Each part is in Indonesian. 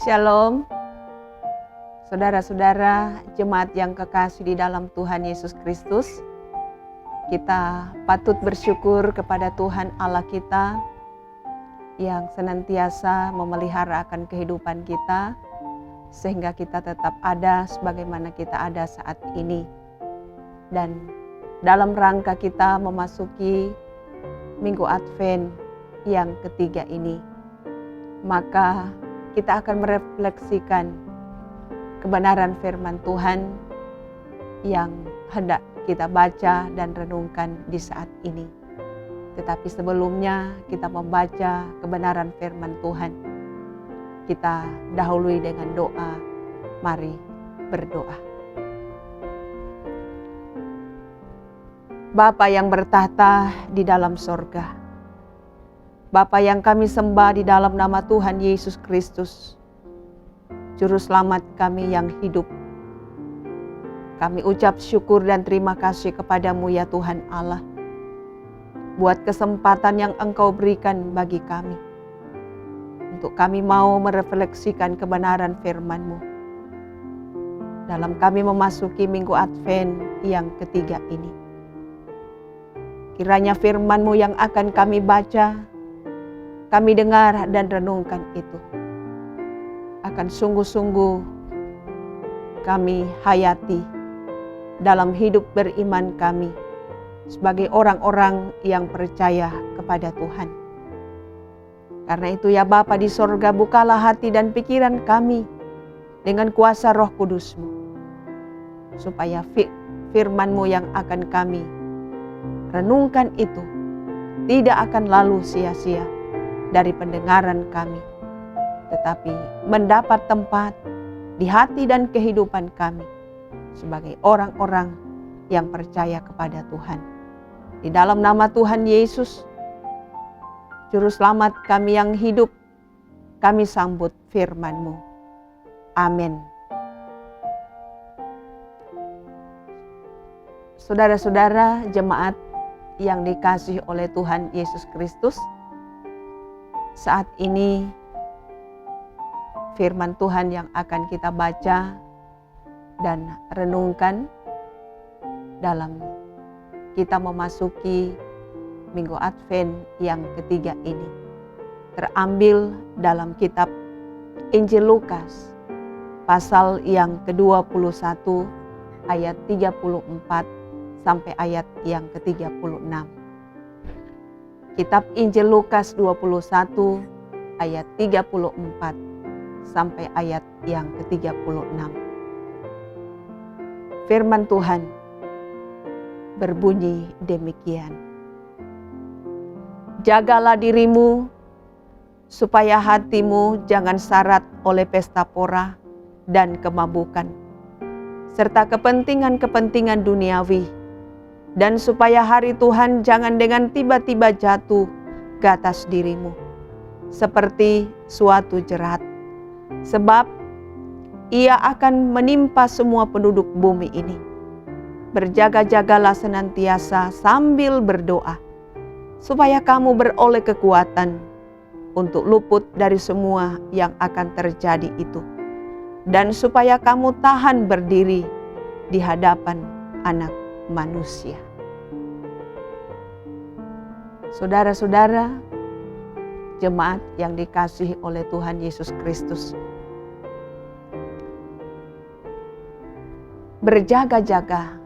Shalom, saudara-saudara jemaat yang kekasih di dalam Tuhan Yesus Kristus. Kita patut bersyukur kepada Tuhan Allah kita yang senantiasa memelihara akan kehidupan kita, sehingga kita tetap ada sebagaimana kita ada saat ini. Dan dalam rangka kita memasuki Minggu Advent yang ketiga ini, maka kita akan merefleksikan kebenaran firman Tuhan yang hendak kita baca dan renungkan di saat ini. Tetapi sebelumnya kita membaca kebenaran firman Tuhan, kita dahului dengan doa. Mari berdoa. Bapa yang bertahta di dalam sorga, Bapa yang kami sembah di dalam nama Tuhan Yesus Kristus, Juru Selamat kami yang hidup. Kami ucap syukur dan terima kasih kepadamu ya Tuhan Allah, buat kesempatan yang Engkau berikan bagi kami, untuk kami mau merefleksikan kebenaran firman-Mu dalam kami memasuki Minggu Advent yang ketiga ini. Kiranya firman-Mu yang akan kami baca, kami dengar dan renungkan itu akan sungguh-sungguh kami hayati dalam hidup beriman kami sebagai orang-orang yang percaya kepada Tuhan. Karena itu ya Bapa di sorga, bukalah hati dan pikiran kami dengan kuasa Roh Kudus-Mu, supaya firman-Mu yang akan kami renungkan itu tidak akan lalu sia-sia dari pendengaran kami, tetapi mendapat tempat di hati dan kehidupan kami sebagai orang-orang yang percaya kepada Tuhan. Di dalam nama Tuhan Yesus, Juru Selamat kami yang hidup, kami sambut firman-Mu. Amin. Saudara-saudara jemaat yang dikasihi oleh Tuhan Yesus Kristus, saat ini firman Tuhan yang akan kita baca dan renungkan dalam kita memasuki Minggu Advent yang ketiga ini terambil dalam kitab Injil Lukas pasal yang ke-21 ayat 34 sampai ayat yang ke-36. Kitab Injil Lukas 21 ayat 34 sampai ayat yang ke-36. Firman Tuhan berbunyi demikian. Jagalah dirimu supaya hatimu jangan syarat oleh pesta pora dan kemabukan, serta kepentingan-kepentingan duniawi, dan supaya hari Tuhan jangan dengan tiba-tiba jatuh ke atas dirimu seperti suatu jerat, sebab ia akan menimpa semua penduduk bumi ini. Berjaga-jagalah senantiasa sambil berdoa, supaya kamu beroleh kekuatan untuk luput dari semua yang akan terjadi itu, dan supaya kamu tahan berdiri di hadapan Anak Manusia. Saudara-saudara jemaat yang dikasihi oleh Tuhan Yesus Kristus, berjaga-jaga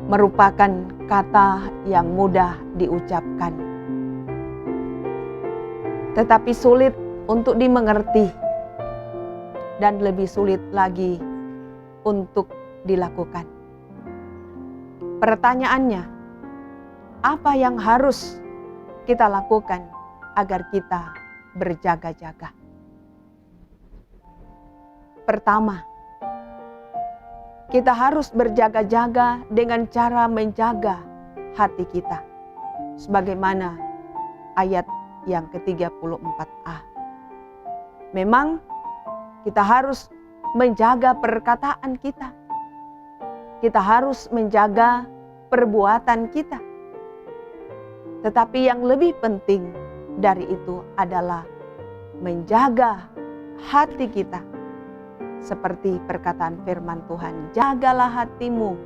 merupakan kata yang mudah diucapkan, tetapi sulit untuk dimengerti dan lebih sulit lagi untuk dilakukan. Pertanyaannya, apa yang harus kita lakukan agar kita berjaga-jaga? Pertama, kita harus berjaga-jaga dengan cara menjaga hati kita, sebagaimana ayat yang ke-34a. Memang kita harus menjaga perkataan kita. Kita harus menjaga perbuatan kita. Tetapi yang lebih penting dari itu adalah menjaga hati kita. Seperti perkataan firman Tuhan, jagalah hatimu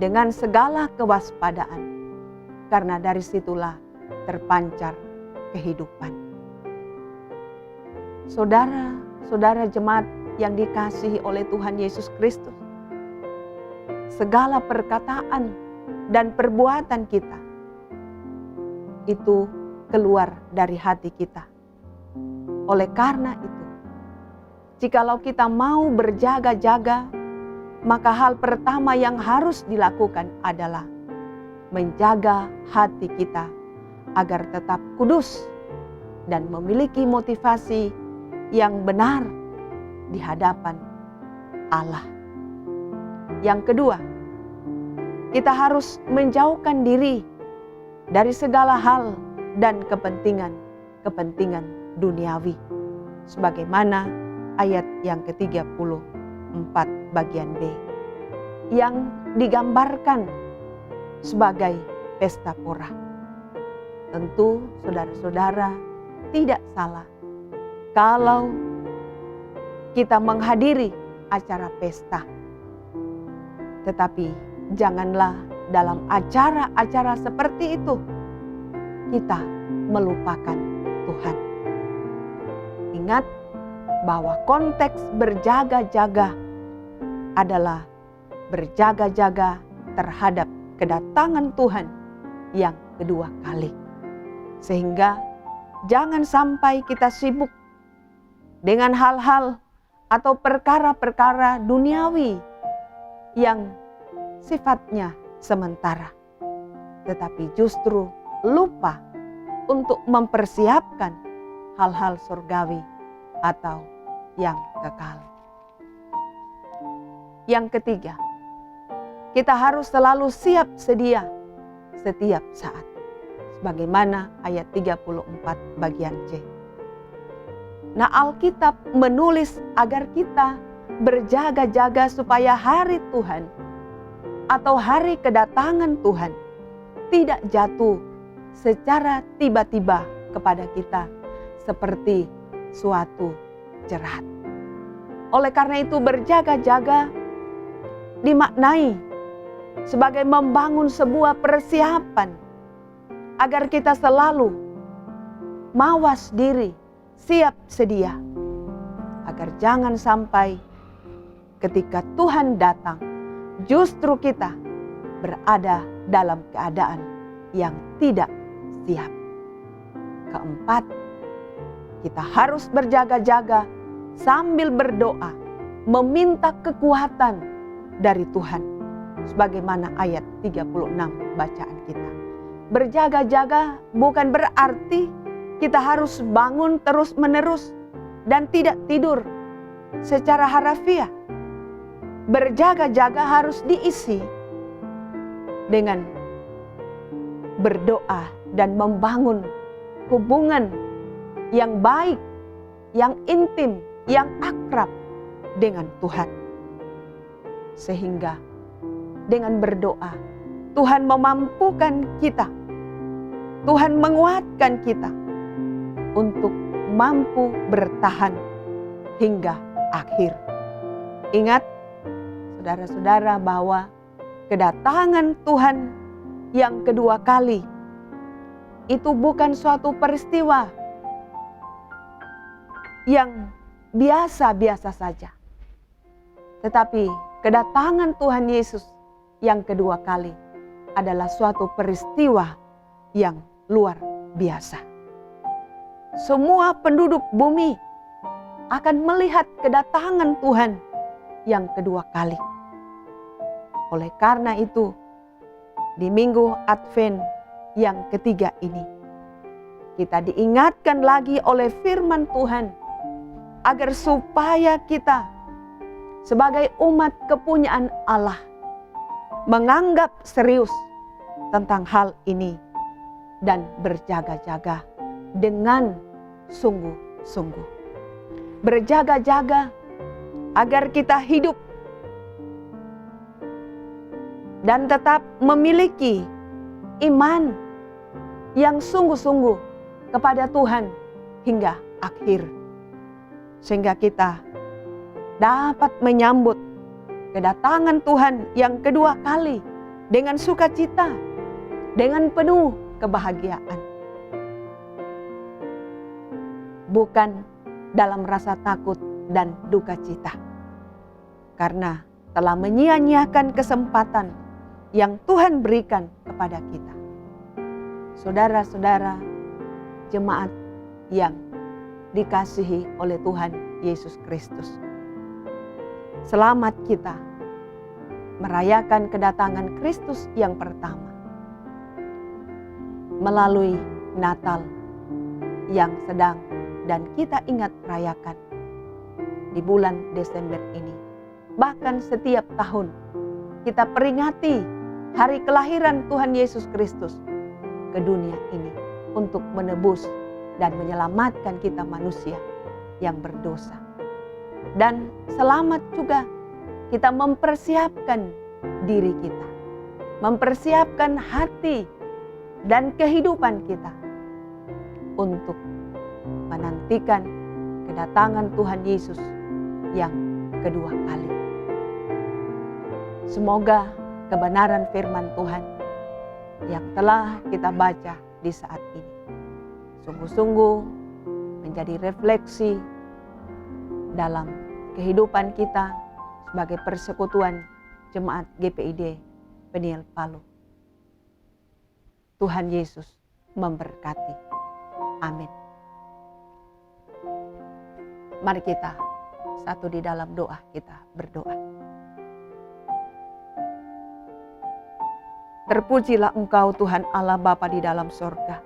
dengan segala kewaspadaan, karena dari situlah terpancar kehidupan. Saudara jemaat yang dikasihi oleh Tuhan Yesus Kristus, segala perkataan dan perbuatan kita itu keluar dari hati kita. Oleh karena itu, jikalau kita mau berjaga-jaga, maka hal pertama yang harus dilakukan adalah menjaga hati kita agar tetap kudus dan memiliki motivasi yang benar di hadapan Allah. Yang kedua, kita harus menjauhkan diri dari segala hal dan kepentingan duniawi. Sebagaimana ayat yang ke-34 bagian B yang digambarkan sebagai pesta pora. Tentu saudara-saudara tidak salah kalau kita menghadiri acara pesta. Tetapi janganlah dalam acara-acara seperti itu kita melupakan Tuhan. Ingat bahwa konteks berjaga-jaga adalah berjaga-jaga terhadap kedatangan Tuhan yang kedua kali. Sehingga jangan sampai kita sibuk dengan hal-hal atau perkara-perkara duniawi yang sifatnya sementara, tetapi justru lupa untuk mempersiapkan hal-hal surgawi atau yang kekal. Yang ketiga, kita harus selalu siap sedia setiap saat. Sebagaimana ayat 34 bagian C. Nah, Alkitab menulis agar kita berjaga-jaga supaya hari Tuhan atau hari kedatangan Tuhan tidak jatuh secara tiba-tiba kepada kita seperti suatu jerat. Oleh karena itu berjaga-jaga dimaknai sebagai membangun sebuah persiapan agar kita selalu mawas diri, siap sedia, agar jangan sampai ketika Tuhan datang justru kita berada dalam keadaan yang tidak siap. Keempat, kita harus berjaga-jaga sambil berdoa, meminta kekuatan dari Tuhan. Sebagaimana ayat 36 bacaan kita. Berjaga-jaga bukan berarti kita harus bangun terus-menerus dan tidak tidur secara harafiah. Berjaga-jaga harus diisi dengan berdoa dan membangun hubungan yang baik, yang intim, yang akrab dengan Tuhan. Sehingga dengan berdoa, Tuhan memampukan kita, Tuhan menguatkan kita untuk mampu bertahan hingga akhir. Ingat, saudara-saudara, bahwa kedatangan Tuhan yang kedua kali itu bukan suatu peristiwa yang biasa-biasa saja. Tetapi kedatangan Tuhan Yesus yang kedua kali adalah suatu peristiwa yang luar biasa. Semua penduduk bumi akan melihat kedatangan Tuhan yang kedua kali. Oleh karena itu, di minggu Advent yang ketiga ini, kita diingatkan lagi oleh firman Tuhan agar supaya kita sebagai umat kepunyaan Allah menganggap serius tentang hal ini dan berjaga-jaga dengan sungguh-sungguh. Berjaga-jaga agar kita hidup dan tetap memiliki iman yang sungguh-sungguh kepada Tuhan hingga akhir. sehingga kita dapat menyambut kedatangan Tuhan yang kedua kali dengan sukacita, dengan penuh kebahagiaan. Bukan dalam rasa takut dan duka cita, karena telah menyia-nyiakan kesempatan yang Tuhan berikan kepada kita. Saudara-saudara, jemaat yang dikasihi oleh Tuhan Yesus Kristus, selamat kita merayakan kedatangan Kristus yang pertama melalui Natal yang sedang dan kita ingat rayakan di bulan Desember ini. Bahkan setiap tahun kita peringati hari kelahiran Tuhan Yesus Kristus ke dunia ini untuk menebus dan menyelamatkan kita manusia yang berdosa. Dan selamat juga kita mempersiapkan diri kita, mempersiapkan hati dan kehidupan kita untuk menantikan kedatangan Tuhan Yesus yang kedua kali. Semoga kebenaran firman Tuhan yang telah kita baca di saat ini sungguh-sungguh menjadi refleksi dalam kehidupan kita sebagai persekutuan Jemaat GPID Peniel Palu. Tuhan Yesus memberkati. Amin. Mari kita satu di dalam doa, kita berdoa. Terpujilah Engkau Tuhan Allah Bapa di dalam sorga,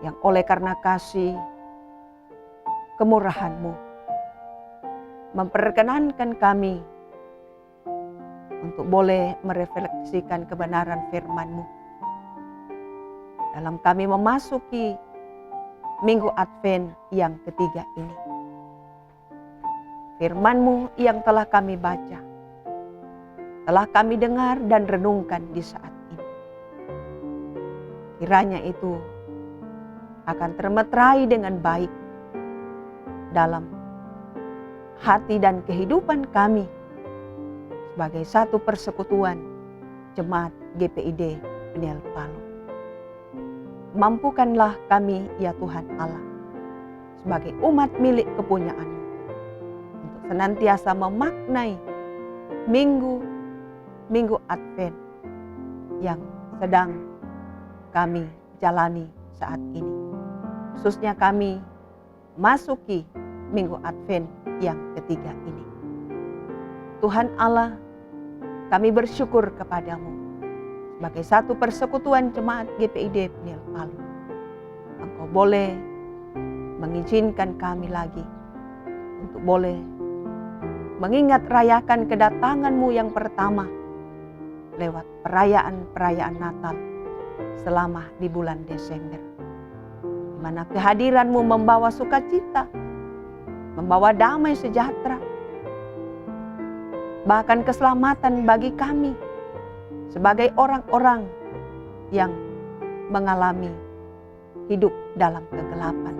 yang oleh karena kasih kemurahan-Mu memperkenankan kami untuk boleh merefleksikan kebenaran firman-Mu dalam kami memasuki Minggu Advent yang ketiga ini. Firman-Mu yang telah kami baca, telah kami dengar dan renungkan di saat ini, kiranya itu akan termeterai dengan baik dalam hati dan kehidupan kami sebagai satu persekutuan Jemaat GPID Peniel Palu. Mampukanlah kami ya Tuhan Allah sebagai umat milik kepunyaan-Mu untuk senantiasa memaknai Minggu Advent yang sedang kami jalani saat ini. Khususnya kami masuki Minggu Advent yang ketiga ini. Tuhan Allah, kami bersyukur kepadamu sebagai satu persekutuan Jemaat GPID Peniel Palu. Engkau boleh mengizinkan kami lagi untuk boleh mengingat rayakan kedatangan-Mu yang pertama lewat perayaan-perayaan Natal selama di bulan Desember, di mana kehadiran-Mu membawa sukacita, membawa damai sejahtera, bahkan keselamatan bagi kami sebagai orang-orang yang mengalami hidup dalam kegelapan.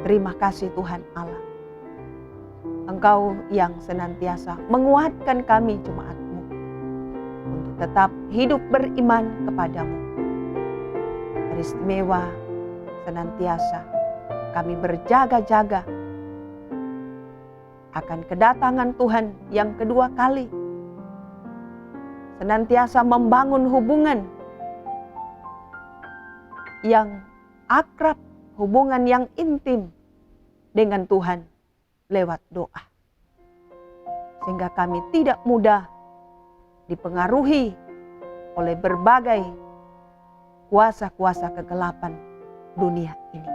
Terima kasih Tuhan Allah. Engkau yang senantiasa menguatkan kami jemaat-Mu untuk tetap hidup beriman kepadamu. Teristimewa senantiasa kami berjaga-jaga akan kedatangan Tuhan yang kedua kali. Senantiasa membangun hubungan yang akrab, hubungan yang intim dengan Tuhan lewat doa. Sehingga kami tidak mudah dipengaruhi oleh berbagai kuasa-kuasa kegelapan dunia ini.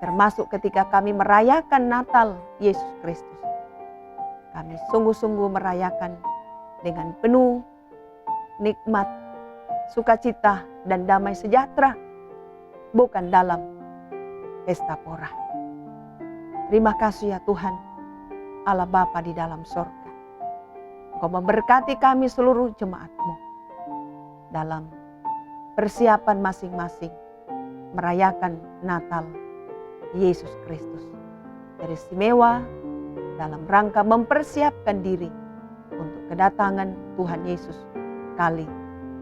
Termasuk ketika kami merayakan Natal Yesus Kristus. Kami sungguh-sungguh merayakan dengan penuh nikmat, sukacita, dan damai sejahtera, bukan dalam pesta pora. Terima kasih ya Tuhan, Allah Bapa di dalam sorga. Engkau memberkati kami seluruh jemaat-Mu dalam persiapan masing-masing merayakan Natal Yesus Kristus. Beristimewa dalam rangka mempersiapkan diri untuk kedatangan Tuhan Yesus kali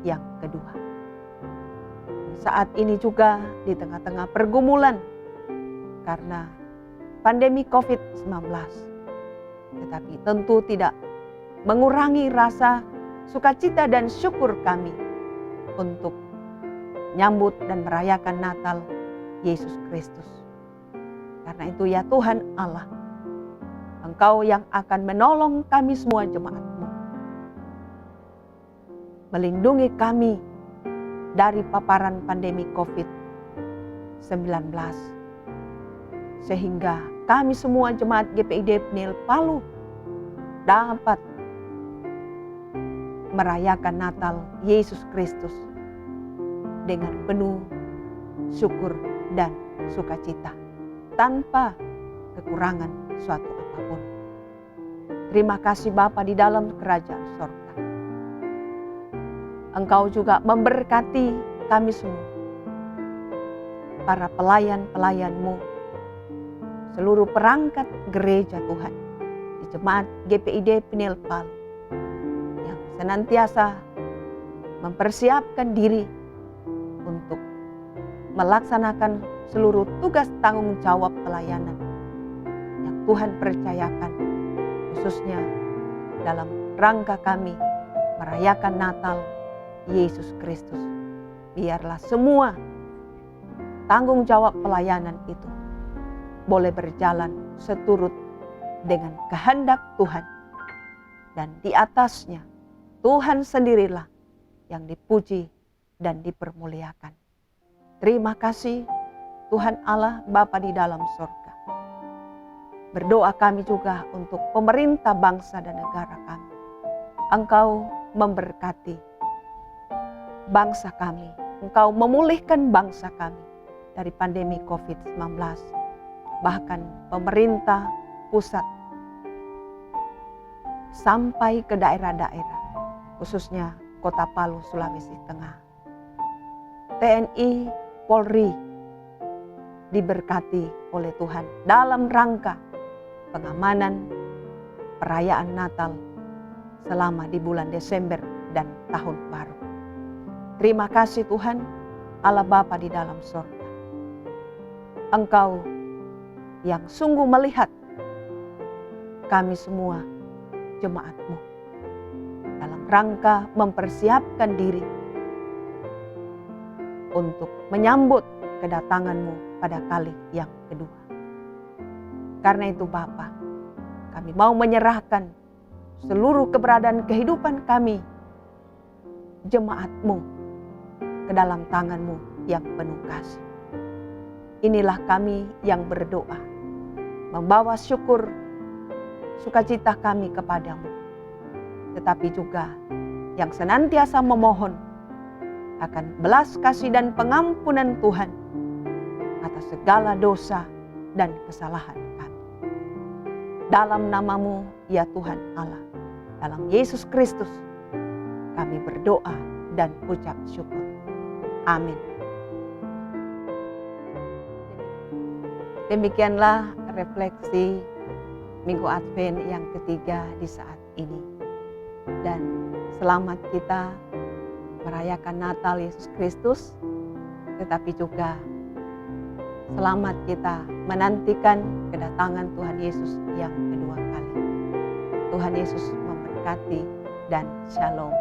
yang kedua. Saat ini juga di tengah-tengah pergumulan karena pandemi COVID-19, tetapi tentu tidak mengurangi rasa sukacita dan syukur kami untuk menyambut dan merayakan Natal Yesus Kristus. Karena itu ya Tuhan Allah, Engkau yang akan menolong kami semua jemaat-Mu, melindungi kami dari paparan pandemi COVID-19, sehingga kami semua jemaat GPID Peniel Palu dapat merayakan Natal Yesus Kristus dengan penuh syukur dan sukacita, tanpa kekurangan suatu apapun. Terima kasih Bapa di dalam kerajaan sorga. Engkau juga memberkati kami semua, para pelayan-pelayan-Mu, seluruh perangkat gereja Tuhan, di jemaat GPID Peniel Palu, yang senantiasa mempersiapkan diri untuk melaksanakan seluruh tugas tanggung jawab pelayanan yang Tuhan percayakan, khususnya dalam rangka kami merayakan Natal Yesus Kristus. Biarlah semua tanggung jawab pelayanan itu boleh berjalan seturut dengan kehendak Tuhan, dan di atasnya Tuhan sendirilah yang dipuji dan dipermuliakan. Terima kasih Tuhan Allah Bapa di dalam surga. Berdoa kami juga untuk pemerintah bangsa dan negara kami. Engkau memberkati bangsa kami, Engkau memulihkan bangsa kami dari pandemi COVID-19. Bahkan pemerintah pusat sampai ke daerah-daerah, khususnya Kota Palu, Sulawesi Tengah. TNI, Polri diberkati oleh Tuhan dalam rangka pengamanan perayaan Natal selama di bulan Desember dan Tahun Baru. Terima kasih Tuhan Allah Bapa di dalam surga. Engkau yang sungguh melihat kami semua jemaat-Mu dalam rangka mempersiapkan diri untuk menyambut kedatangan-Mu pada kali yang kedua. Karena itu Bapa, kami mau menyerahkan seluruh keberadaan kehidupan kami, jemaat-Mu, ke dalam tangan-Mu yang penuh kasih. Inilah kami yang berdoa, membawa syukur, sukacita kami kepadamu, tetapi juga yang senantiasa memohon akan belas kasih dan pengampunan Tuhan atas segala dosa dan kesalahan kami. Dalam nama-Mu ya Tuhan Allah, dalam Yesus Kristus kami berdoa dan ucap syukur. Amin. Demikianlah refleksi Minggu Advent yang ketiga di saat ini. Dan selamat kita merayakan Natal Yesus Kristus, tetapi juga selamat kita menantikan kedatangan Tuhan Yesus yang kedua kali. Tuhan Yesus memberkati dan shalom.